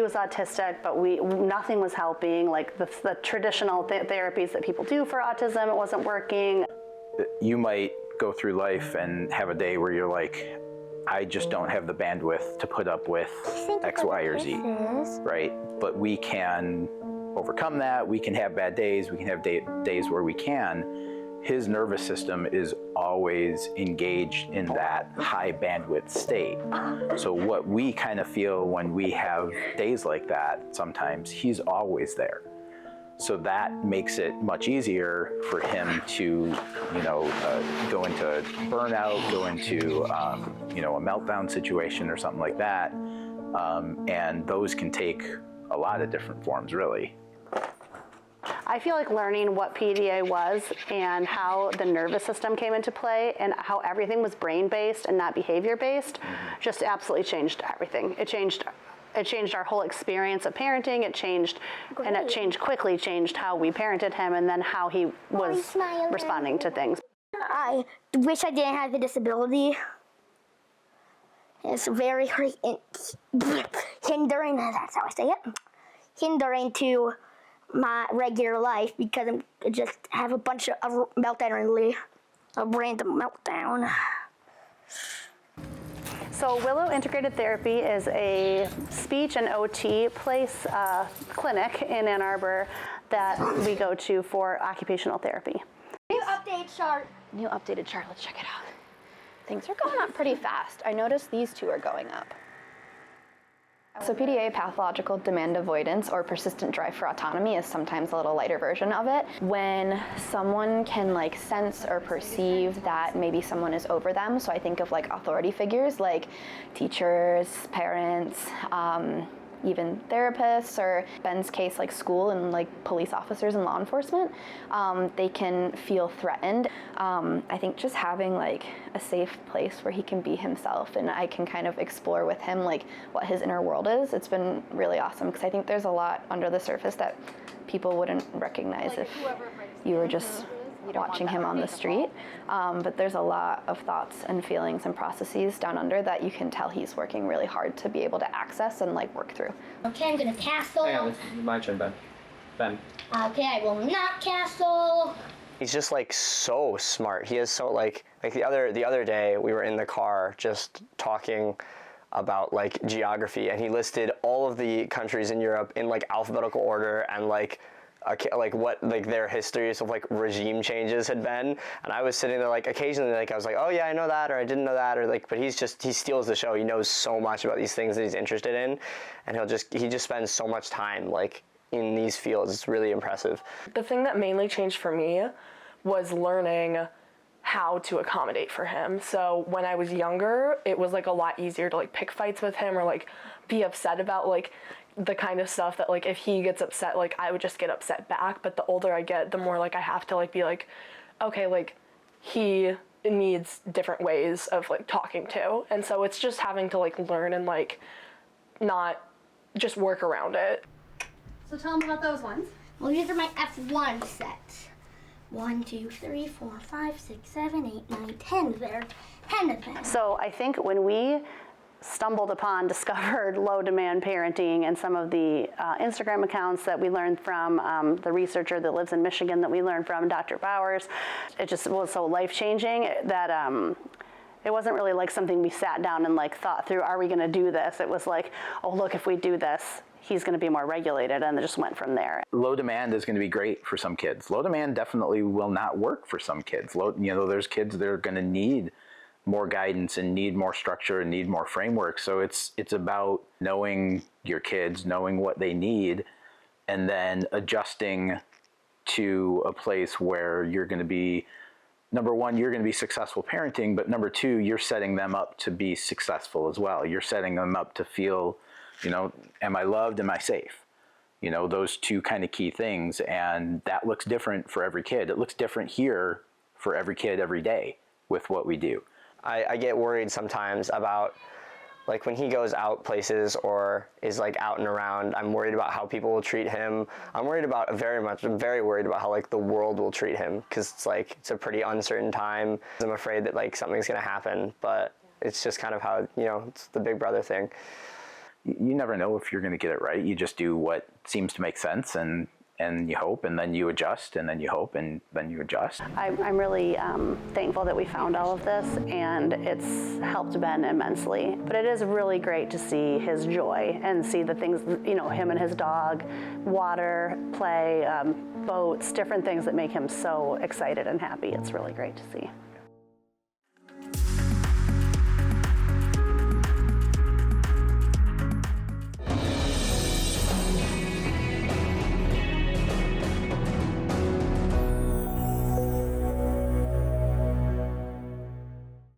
was autistic, but nothing was helping. Like the traditional therapies that people do for autism, it wasn't working. You might go through life and have a day where you're like, I just don't have the bandwidth to put up with X, Y, or Z, right? But we can overcome that. We can have bad days. We can have days where we can. His nervous system is always engaged in that high bandwidth state. So what we kind of feel when we have days like that, sometimes he's always there. So that makes it much easier for him to, go into burnout, go into, a meltdown situation or something like that. And those can take a lot of different forms, really. I feel like learning what PDA was and how the nervous system came into play and how everything was brain-based and not behavior-based just absolutely changed everything. It changed our whole experience of parenting. It changed quickly changed how we parented him and then how he was responding to things. I wish I didn't have a disability. It's very hindering, that's how I say it, hindering to my regular life because I just have a bunch of meltdown, a random meltdown. So Willow Integrated Therapy is a speech and OT clinic in Ann Arbor that we go to for occupational therapy. New updated chart. Let's check it out. Things are going up pretty fast. I noticed these two are going up. So PDA, pathological demand avoidance, or persistent drive for autonomy, is sometimes a little lighter version of it. When someone can sense or perceive that maybe someone is over them, so I think of authority figures like teachers, parents, even therapists, or Ben's case school and police officers and law enforcement, they can feel threatened. I think just having a safe place where he can be himself and I can kind of explore with him what his inner world is, it's been really awesome because I think there's a lot under the surface that people wouldn't recognize if you were just watching him on the street, but there's a lot of thoughts and feelings and processes down under that you can tell he's working really hard to be able to access and work through. Okay, I'm gonna castle. Hang on, it's my turn, Ben. Ben. Okay, I will not castle. He's just so smart. He is so the other day we were in the car just talking about geography, and he listed all of the countries in Europe in alphabetical order and what their histories of regime changes had been, and I was sitting there occasionally I was oh yeah, I know that, or I didn't know that, or but he steals the show. He knows so much about these things that he's interested in, and he just spends so much time in these fields. It's really impressive. The thing that mainly changed for me was learning how to accommodate for him. So when I was younger, it was a lot easier to pick fights with him or be upset about the kind of stuff that if he gets upset, I would just get upset back. But the older I get, the more I have to be okay, he needs different ways of talking to. And so it's just having to learn and not just work around it. So tell them about those ones. Well, these are my F1 sets. 1, 2, 3, 4, 5, 6, 7, 8, 9, 10. There are 10 of them. So I think when we discovered low demand parenting and some of the Instagram accounts that we learned from the researcher that lives in Michigan that we learned from, Dr. Bowers, it just was so life-changing that it wasn't really something we sat down and thought through, are we gonna do this? It was oh look, if we do this, he's going to be more regulated, and it just went from there. Low demand is going to be great for some kids. Low demand definitely will not work for some kids. There's kids that are going to need more guidance and need more structure and need more framework. So it's about knowing your kids, knowing what they need, and then adjusting to a place where you're going to be, number one, you're going to be successful parenting, but number two, you're setting them up to be successful as well. You're setting them up to feel, am I loved? Am I safe? Those two kind of key things. And that looks different for every kid. It looks different here for every kid every day with what we do. I get worried sometimes about when he goes out places or is out and around. I'm worried about how people will treat him. I'm very worried about how the world will treat him, because it's a pretty uncertain time. I'm afraid that something's gonna happen, but it's just kind of how, it's the big brother thing. you never know if you're going to get it right. You just do what seems to make sense, and you hope, and then you adjust, and then you hope, and then you adjust. I'm really thankful that we found all of this, and it's helped Ben immensely. But it is really great to see his joy and see the things, you know, him and his dog, water, play, boats, different things that make him so excited and happy. It's really great to see.